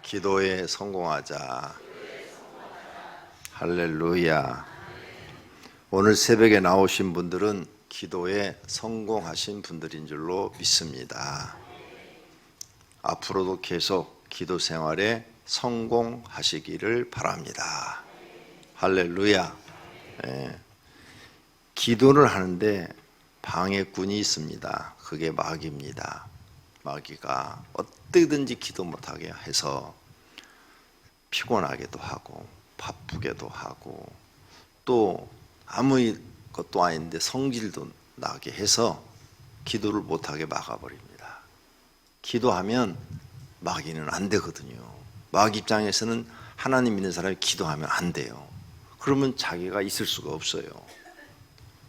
기도에 성공하자. 할렐루야. 오늘 새벽에 나오신 분들은 기도에 성공하신 분들인 줄로 믿습니다. 앞으로도 계속 기도 생활에 성공하시기를 바랍니다. 할렐루야. 네. 기도를 하는데 방해꾼이 있습니다. 그게 마귀입니다. 마귀가 어떻게든지 기도 못하게 해서 피곤하게도 하고 바쁘게도 하고 또 아무것도 아닌데 성질도 나게 해서 기도를 못하게 막아버립니다. 기도하면 마귀는 안 되거든요. 마귀 입장에서는 하나님 믿는 사람이 기도하면 안 돼요. 그러면 자기가 있을 수가 없어요.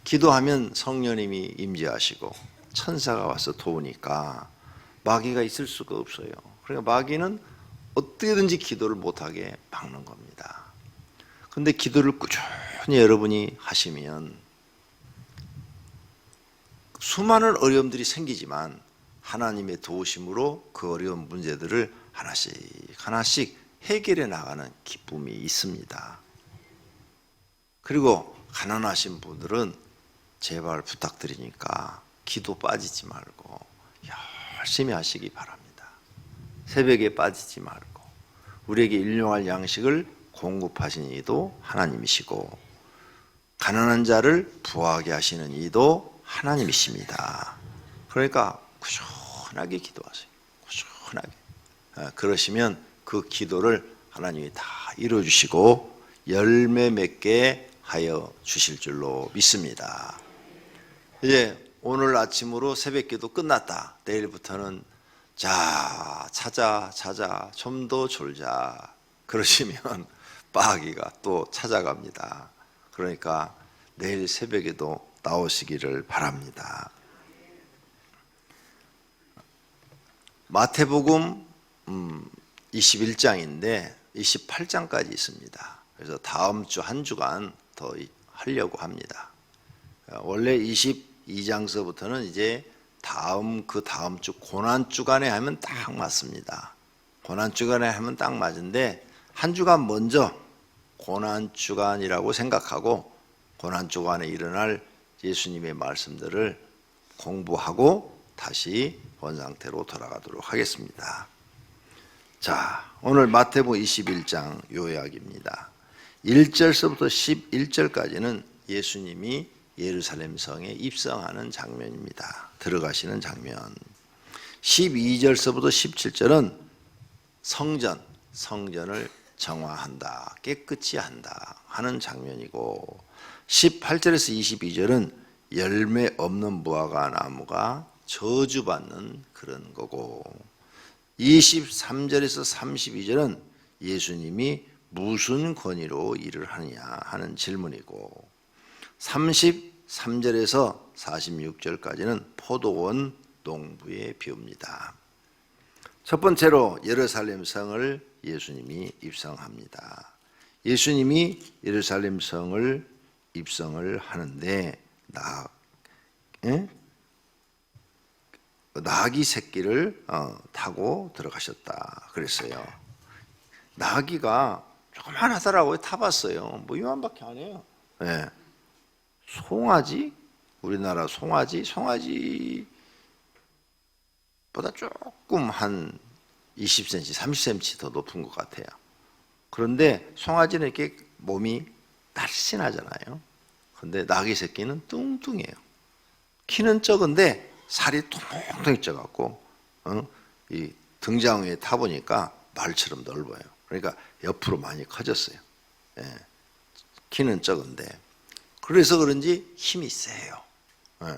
기도하면 성령님이 임재하시고 천사가 와서 도우니까 마귀가 있을 수가 없어요. 그러니까 마귀는 어떻게든지 기도를 못하게 막는 겁니다. 그런데 기도를 꾸준히 여러분이 하시면 수많은 어려움들이 생기지만 하나님의 도우심으로 그 어려운 문제들을 하나씩 해결해 나가는 기쁨이 있습니다. 그리고 가난하신 분들은 제발 부탁드리니까 기도 빠지지 말고 열심히 하시기 바랍니다. 새벽에 빠지지 말고 우리에게 일용할 양식을 공급하신 이도 하나님이시고 가난한 자를 부하게 하시는 이도 하나님이십니다. 그러니까 꾸준하게 기도하세요. 꾸준하게. 그러시면 그 기도를 하나님이 다 이루어주시고 열매 맺게 하여 주실 줄로 믿습니다. 이제 오늘 아침으로 새벽기도 끝났다. 내일부터는 자자 좀 더 졸자 그러시면 마귀가 또 찾아갑니다. 그러니까 내일 새벽에도 나오시기를 바랍니다. 마태복음 21장인데 28장까지 있습니다. 그래서 다음 주 한 주간 더 하려고 합니다. 원래 22장서부터는 이제 그 다음 주 고난주간에 하면 딱 맞습니다. 고난주간에 하면 딱 맞은데 한 주간 먼저 고난주간이라고 생각하고 고난주간에 일어날 예수님의 말씀들을 공부하고 다시 원상태로 돌아가도록 하겠습니다. 자, 오늘 마태복음 21장 요약입니다. 1절서부터 11절까지는 예수님이 예루살렘 성에 입성하는 장면입니다. 들어가시는 장면. 12절서부터 17절은 성전을 정화한다, 깨끗이 한다 하는 장면이고 18절에서 22절은 열매 없는 무화과 나무가 저주받는 그런 거고 23절에서 32절은 예수님이 무슨 권위로 일을 하느냐 하는 질문이고 33절에서 46절까지는 포도원 농부의 비유입니다. 첫 번째로 예루살렘 성을 예수님이 입성합니다. 예수님이 예루살렘 성을 입성을 하는데 나귀 새끼를 타고 들어가셨다 그랬어요. 나귀가 조그만하더라고요. 타봤어요. 뭐 이만밖에 안 해요. 네. 송아지? 우리나라 송아지보다 조금 한 20cm, 30cm 더 높은 것 같아요. 그런데 송아지는 이렇게 몸이 날씬하잖아요. 그런데 나귀 새끼는 뚱뚱해요. 키는 적은데 살이 통통이 쪄갖고 이 등장 위에 타보니까 말처럼 넓어요. 그러니까 옆으로 많이 커졌어요. 예. 키는 적은데 그래서 그런지 힘이 세요. 예.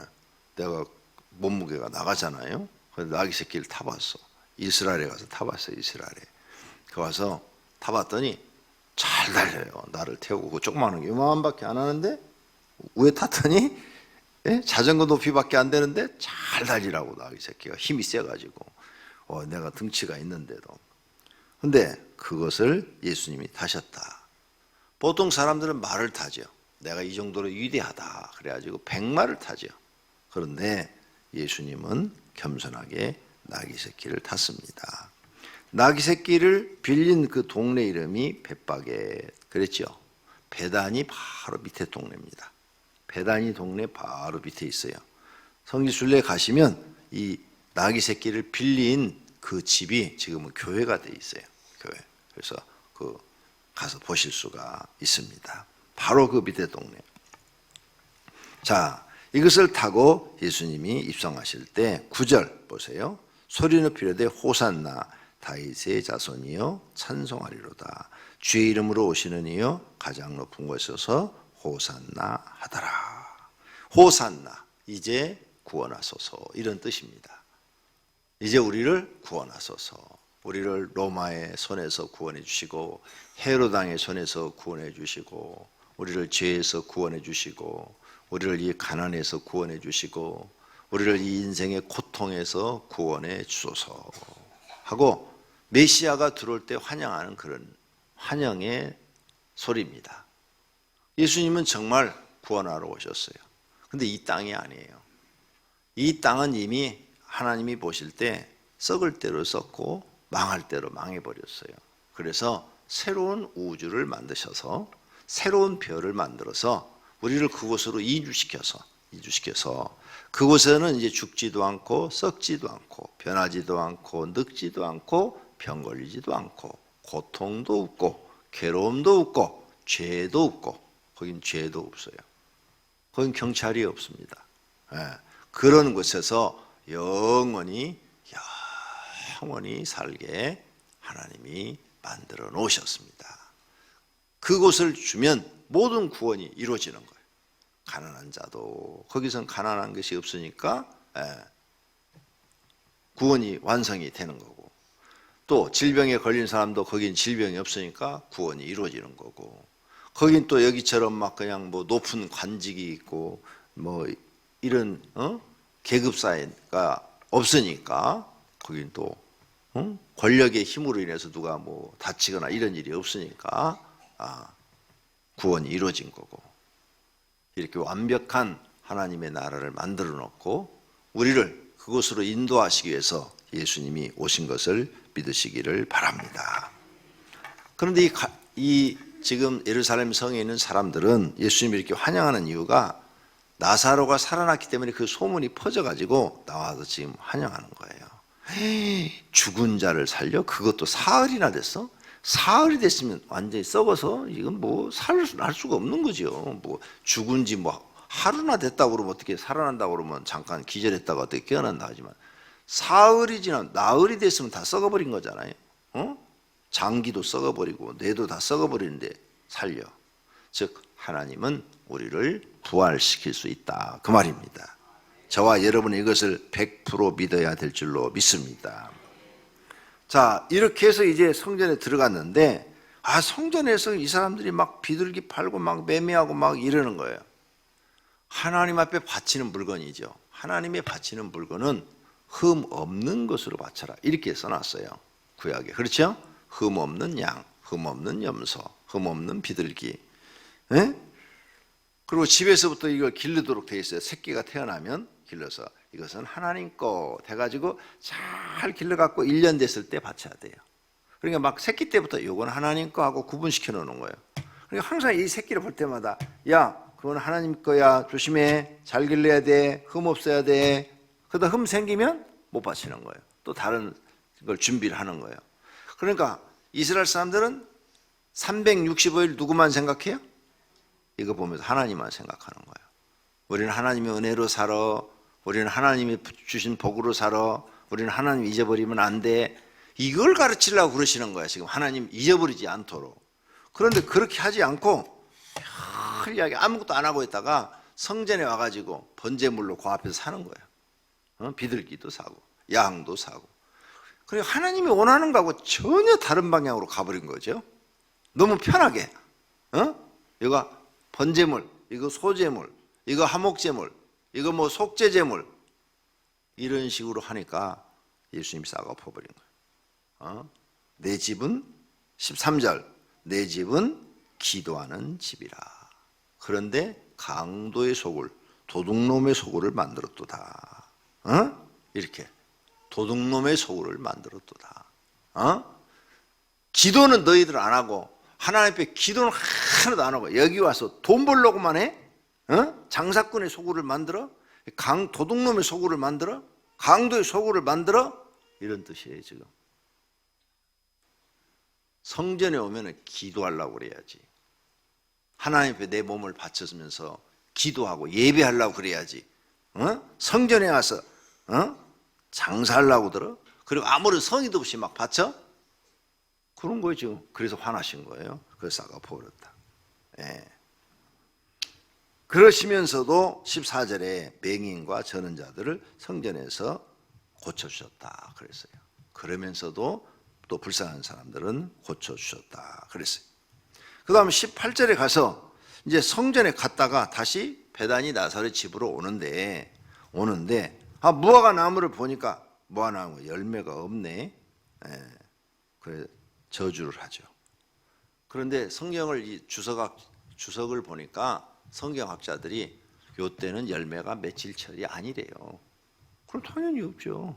내가 몸무게가 나가잖아요. 그래서 나귀 새끼를 타봤어. 이스라엘에 가서 타봤어요. 이스라엘에 가서 타봤더니 잘 달려요. 나를 태우고 그 조그마한 게 이만밖에 안 하는데 위에 탔더니 자전거 높이밖에 안 되는데 잘 달리라고 나귀 새끼가 힘이 세가지고 내가 등치가 있는데도 근데 그것을 예수님이 타셨다. 보통 사람들은 말을 타죠. 내가 이 정도로 위대하다 그래가지고 백마를 타죠. 그런데 예수님은 겸손하게 나귀 새끼를 탔습니다. 나귀 새끼를 빌린 그 동네 이름이 벳바겟 그랬죠. 베단이 바로 밑에 동네입니다. 베단이 동네 바로 밑에 있어요. 성지순례 가시면 이 나귀 새끼를 빌린 그 집이 지금은 교회가 돼 있어요. 교회. 그래서 그 가서 보실 수가 있습니다. 바로 그 밑에 동네. 자, 이것을 타고 예수님이 입성하실 때 9절 보세요. 소리 높이려되 호산나 다윗의 자손이여 찬송하리로다. 주의 이름으로 오시는 이여 가장 높은 곳에서 호산나 하더라. 호산나, 이제 구원하소서, 이런 뜻입니다. 이제 우리를 구원하소서. 우리를 로마의 손에서 구원해 주시고 헤롯 왕의 손에서 구원해 주시고 우리를 죄에서 구원해 주시고 우리를 이 가난에서 구원해 주시고 우리를 이 인생의 고통에서 구원해 주소서 하고 메시아가 들어올 때 환영하는 그런 환영의 소리입니다. 예수님은 정말 구원하러 오셨어요. 근데 이 땅이 아니에요. 이 땅은 이미 하나님이 보실 때 썩을 대로 썩고 망할 대로 망해버렸어요. 그래서 새로운 우주를 만드셔서 새로운 별을 만들어서 우리를 그곳으로 이주시켜서 그곳에는 이제 죽지도 않고 썩지도 않고 변하지도 않고 늙지도 않고 병 걸리지도 않고 고통도 없고 괴로움도 없고 죄도 없고 거긴 죄도 없어요. 거긴 경찰이 없습니다. 그런 곳에서 영원히 살게 하나님이 만들어 놓으셨습니다. 그곳을 주면 모든 구원이 이루어지는 거예요. 가난한 자도 거기선 가난한 것이 없으니까 구원이 완성이 되는 거고 또 질병에 걸린 사람도 거긴 질병이 없으니까 구원이 이루어지는 거고 거긴 또 여기처럼 막 그냥 뭐 높은 관직이 있고 뭐 이런 계급 사회가 없으니까 거긴 또 권력의 힘으로 인해서 누가 뭐 다치거나 이런 일이 없으니까 구원이 이루어진 거고 이렇게 완벽한 하나님의 나라를 만들어 놓고 우리를 그곳으로 인도하시기 위해서 예수님이 오신 것을 믿으시기를 바랍니다. 그런데 이 지금 예루살렘 성에 있는 사람들은 예수님을 이렇게 환영하는 이유가 나사로가 살아났기 때문에 그 소문이 퍼져가지고 나와서 지금 환영하는 거예요. 죽은 자를 살려? 그것도 사흘이나 됐어? 사흘이 됐으면 완전히 썩어서 이건 뭐 살 수가 없는 거죠. 뭐 죽은 지 뭐 하루나 됐다고 그러면 어떻게 살아난다고 그러면 잠깐 기절했다가 어떻게 깨어난다 하지만 사흘이 지나 나흘이 됐으면 다 썩어버린 거잖아요. 장기도 썩어버리고 뇌도 다 썩어버리는데 살려. 즉 하나님은 우리를 부활시킬 수 있다 그 말입니다. 저와 여러분은 이것을 100% 믿어야 될 줄로 믿습니다. 자, 이렇게 해서 이제 성전에 들어갔는데 성전에서 이 사람들이 막 비둘기 팔고 막 매매하고 막 이러는 거예요. 하나님 앞에 바치는 물건이죠. 하나님의 바치는 물건은 흠 없는 것으로 바쳐라 이렇게 써놨어요. 구약에. 그렇죠? 흠 없는 양, 흠 없는 염소, 흠 없는 비둘기. 그리고 집에서부터 이걸 기르도록 돼 있어요. 새끼가 태어나면 길러서 이것은 하나님 거 돼가지고 잘 길러갖고 1년 됐을 때 바쳐야 돼요. 그러니까 막 새끼 때부터 이건 하나님 거 하고 구분시켜 놓는 거예요. 그러니까 항상 이 새끼를 볼 때마다 야 그건 하나님 거야 조심해 잘 길러야 돼 흠 없어야 돼. 그러다 흠 생기면 못 바치는 거예요. 또 다른 걸 준비를 하는 거예요. 그러니까 이스라엘 사람들은 365일 누구만 생각해요? 이거 보면서 하나님만 생각하는 거예요. 우리는 하나님의 은혜로 살아. 우리는 하나님이 주신 복으로 살아. 우리는 하나님 잊어버리면 안 돼. 이걸 가르치려고 그러시는 거야. 지금 하나님 잊어버리지 않도록. 그런데 그렇게 하지 않고 편리하게 아무것도 안 하고 있다가 성전에 와가지고 번제물로 그 앞에서 사는 거예요. 비둘기도 사고 양도 사고. 그리고 하나님이 원하는 거하고 전혀 다른 방향으로 가버린 거죠. 너무 편하게. 이거 번제물, 이거 소제물, 이거 하목제물, 이거 뭐 속죄제물 이런 식으로 하니까 예수님이 싹 엎어버린 거예요. 내 집은 13절 내 집은 기도하는 집이라. 그런데 강도의 소굴, 도둑놈의 소굴을 만들었도다. 이렇게 도둑놈의 소굴을 만들었도다. 기도는 너희들 안 하고 하나님 앞에 기도는 하나도 안 하고 여기 와서 돈 벌려고만 해? 장사꾼의 소굴을 만들어? 도둑놈의 소굴을 만들어? 강도의 소굴을 만들어? 이런 뜻이에요 지금. 성전에 오면 기도하려고 그래야지. 하나님 앞에 내 몸을 바쳐주면서 기도하고 예배하려고 그래야지. 성전에 와서 장사하려고 들어? 그리고 아무런 성의도 없이 막 바쳐? 그런 거예요 지금. 그래서 화나신 거예요. 그래서 아까 버렸다. 예. 그러시면서도 14절에 맹인과 저는 자들을 성전에서 고쳐주셨다 그랬어요. 그러면서도 또 불쌍한 사람들은 고쳐주셨다 그랬어요. 그 다음 18절에 가서 이제 성전에 갔다가 다시 베다니 나사렛 집으로 오는데 무화과 나무를 보니까 무화과 나무 열매가 없네. 예. 그래 저주를 하죠. 그런데 성경을 주석을 보니까 성경학자들이 요때는 열매가 며칠철이 아니래요. 그럼 당연히 없죠.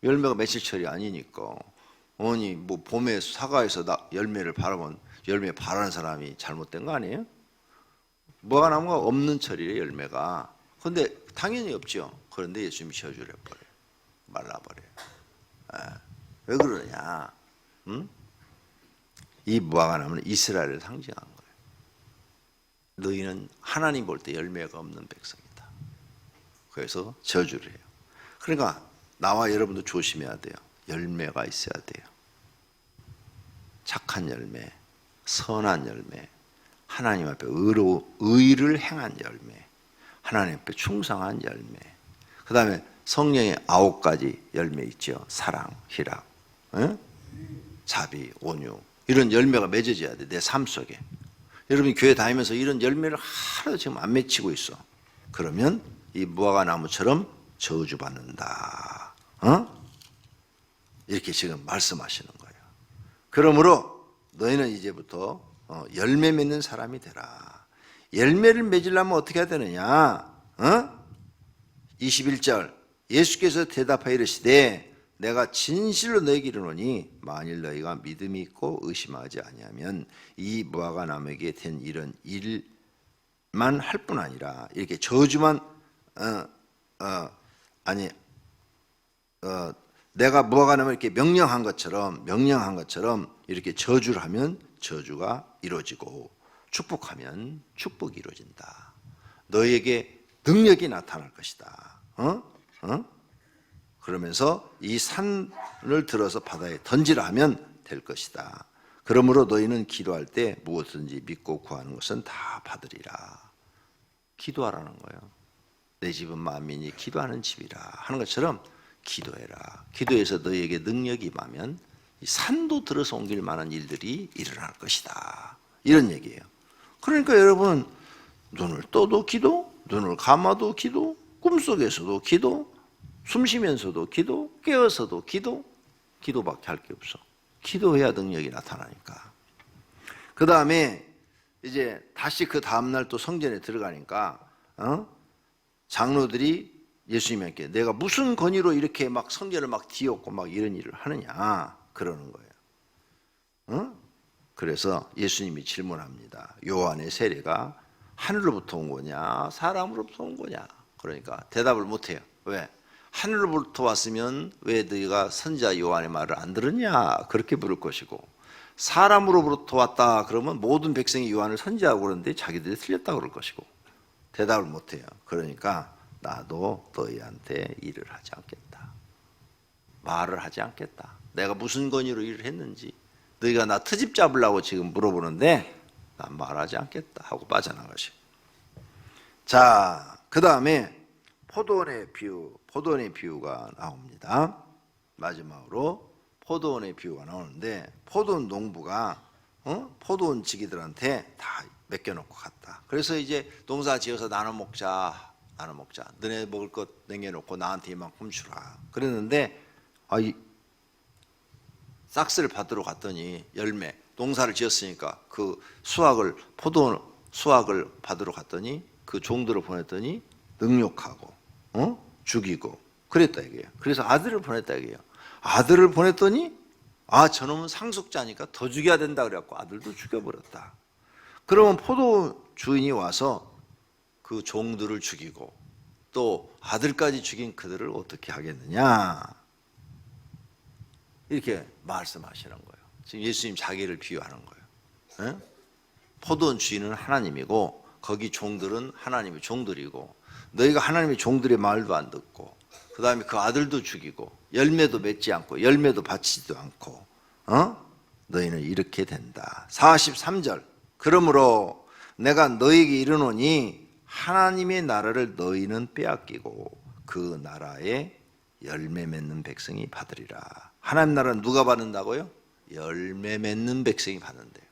열매가 며칠철이 아니니까. 뭐 봄에 사과에서 열매를 바라면 열매 바라는 사람이 잘못된 거 아니에요? 무화과 나무가 없는 철이래 열매가. 그런데 당연히 없죠. 그런데 예수님이 저주를 해버려요. 말라버려요. 왜 그러냐? 이 무화과 나무는 이스라엘을 상징한 거예요. 너희는 하나님 볼 때 열매가 없는 백성이다. 그래서 저주를 해요. 그러니까 나와 여러분도 조심해야 돼요. 열매가 있어야 돼요. 착한 열매, 선한 열매, 하나님 앞에 의를 행한 열매, 하나님 앞에 충성한 열매. 그 다음에 성령의 9가지 열매 있죠. 사랑, 희락, 자비, 온유. 이런 열매가 맺어져야 돼. 내 삶 속에. 여러분이 교회 다니면서 이런 열매를 하나도 지금 안 맺히고 있어. 그러면 이 무화과 나무처럼 저주받는다. 이렇게 지금 말씀하시는 거예요. 그러므로 너희는 이제부터 열매 맺는 사람이 되라. 열매를 맺으려면 어떻게 해야 되느냐? 21절 예수께서 대답하여 이르시되 내가 진실로 너희에게 이르노니 만일 너희가 믿음이 있고 의심하지 아니하면 이 무화과 나무에게 된 이런 일만 할 뿐 아니라 이렇게 저주만 내가 무화과 나무를 이렇게 명령한 것처럼 이렇게 저주를 하면 저주가 이루어지고 축복하면 축복이 이루어진다. 너희에게 능력이 나타날 것이다. 그러면서 이 산을 들어서 바다에 던지라 하면 될 것이다. 그러므로 너희는 기도할 때 무엇든지 믿고 구하는 것은 다 받으리라. 기도하라는 거예요. 내 집은 만민이 기도하는 집이라 하는 것처럼 기도해라. 기도해서 너희에게 능력이 임하면 이 산도 들어서 옮길 만한 일들이 일어날 것이다. 이런 얘기예요. 그러니까 여러분 눈을 떠도 기도, 눈을 감아도 기도, 꿈속에서도 기도, 숨 쉬면서도 기도, 깨어서도 기도, 기도밖에 할 게 없어. 기도해야 능력이 나타나니까. 그 다음에 이제 다시 그 다음날 또 성전에 들어가니까 장로들이 예수님께 내가 무슨 권위로 이렇게 막 성전을 막 뒤엎고 막 이런 일을 하느냐 그러는 거예요. 그래서 예수님이 질문합니다. 요한의 세례가 하늘로부터 온 거냐 사람으로부터 온 거냐. 그러니까 대답을 못해요. 왜? 하늘로부터 왔으면 왜 너희가 선지자 요한의 말을 안 들었냐 그렇게 물을 것이고, 사람으로부터 왔다 그러면 모든 백성이 요한을 선지자고 그러는데 자기들이 틀렸다고 그럴 것이고 대답을 못해요. 그러니까 나도 너희한테 일을 하지 않겠다. 말을 하지 않겠다. 내가 무슨 권위로 일을 했는지 너희가 나 트집 잡으려고 지금 물어보는데 난 말하지 않겠다 하고 빠져나가시고. 자, 그 다음에 포도원의 비유가 나옵니다. 마지막으로 포도원의 비유가 나오는데, 포도원 농부가 포도원 지기들한테 다 맡겨놓고 갔다. 그래서 이제 농사 지어서 나눠 먹자. 너네 먹을 것 남겨놓고 나한테 이만큼 주라. 그랬는데 이 싹스를 받으러 갔더니 열매, 농사를 지었으니까 그 포도원 수확을 받으러 갔더니 그 종들을 보냈더니 능욕하고 죽이고 그랬다 이게요. 그래서 아들을 보냈다 이게요. 아들을 보냈더니 아, 저놈은 상속자니까 더 죽여야 된다 그래갖고 아들도 죽여버렸다. 그러면 포도 주인이 와서 그 종들을 죽이고 또 아들까지 죽인 그들을 어떻게 하겠느냐, 이렇게 말씀하시는 거예요. 지금 예수님 자기를 비유하는 거예요. 에? 포도 주인은 하나님이고 거기 종들은 하나님의 종들이고, 너희가 하나님의 종들의 말도 안 듣고 그 다음에 그 아들도 죽이고 열매도 맺지 않고 열매도 바치지도 않고 너희는 이렇게 된다. 43절, 그러므로 내가 너희에게 이르노니 하나님의 나라를 너희는 빼앗기고 그 나라에 열매 맺는 백성이 받으리라. 하나님 나라는 누가 받는다고요? 열매 맺는 백성이 받는데요.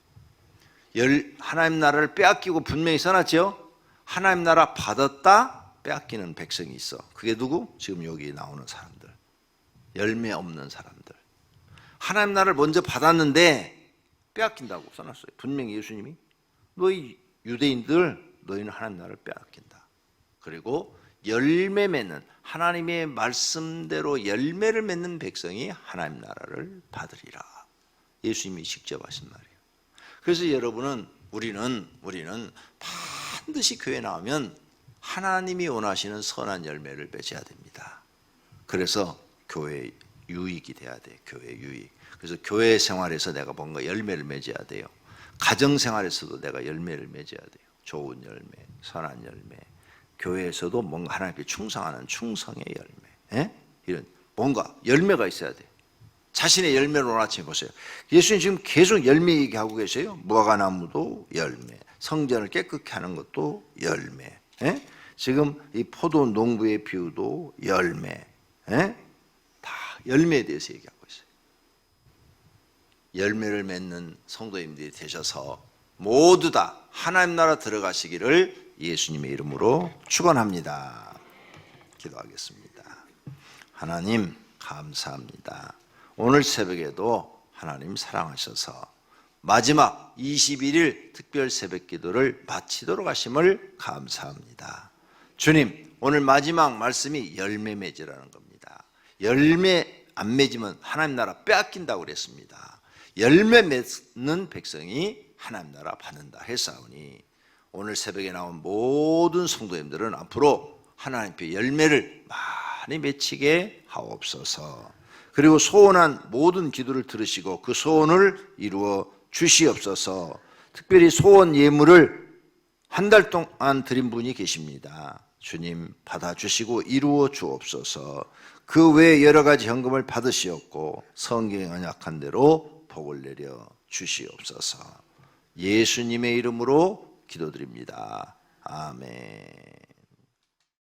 하나님 나라를 빼앗기고 분명히 써놨죠. 하나님 나라 받았다 빼앗기는 백성이 있어. 그게 누구? 지금 여기 나오는 사람들, 열매 없는 사람들. 하나님 나라를 먼저 받았는데 빼앗긴다고 써놨어요. 분명히 예수님이 너희 유대인들, 너희는 하나님 나라를 빼앗긴다. 그리고 열매 맺는, 하나님의 말씀대로 열매를 맺는 백성이 하나님 나라를 받으리라. 예수님이 직접 하신 말이에요. 그래서 여러분은, 우리는 반드시 교회 나오면 하나님이 원하시는 선한 열매를 맺어야 됩니다. 그래서 교회 유익이 돼야 돼요. 교회 유익. 그래서 교회 생활에서 내가 뭔가 열매를 맺어야 돼요. 가정 생활에서도 내가 열매를 맺어야 돼요. 좋은 열매, 선한 열매. 교회에서도 뭔가 하나님께 충성하는 충성의 열매. 에? 이런 뭔가 열매가 있어야 돼요. 자신의 열매를 오늘 아침에 보세요. 예수님 지금 계속 열매 얘기하고 계세요. 무화과나무도 열매, 성전을 깨끗게 하는 것도 열매. 에? 지금 이 포도 농부의 비유도 열매. 에? 다 열매에 대해서 얘기하고 있어요. 열매를 맺는 성도님들이 되셔서 모두 다 하나님 나라 들어가시기를 예수님의 이름으로 축원합니다. 기도하겠습니다. 하나님 감사합니다. 오늘 새벽에도 하나님 사랑하셔서 마지막 21일 특별 새벽 기도를 마치도록 하심을 감사합니다. 주님, 오늘 마지막 말씀이 열매 맺으라는 겁니다. 열매 안 맺으면 하나님 나라 빼앗긴다고 그랬습니다. 열매 맺는 백성이 하나님 나라 받는다 했사오니 오늘 새벽에 나온 모든 성도님들은 앞으로 하나님께 열매를 많이 맺히게 하옵소서. 그리고 소원한 모든 기도를 들으시고 그 소원을 이루어 주시옵소서. 특별히 소원 예물을 한 달 동안 드린 분이 계십니다. 주님 받아주시고 이루어 주옵소서. 그 외에 여러 가지 현금을 받으시었고 성경에 언약한 대로 복을 내려 주시옵소서. 예수님의 이름으로 기도드립니다. 아멘.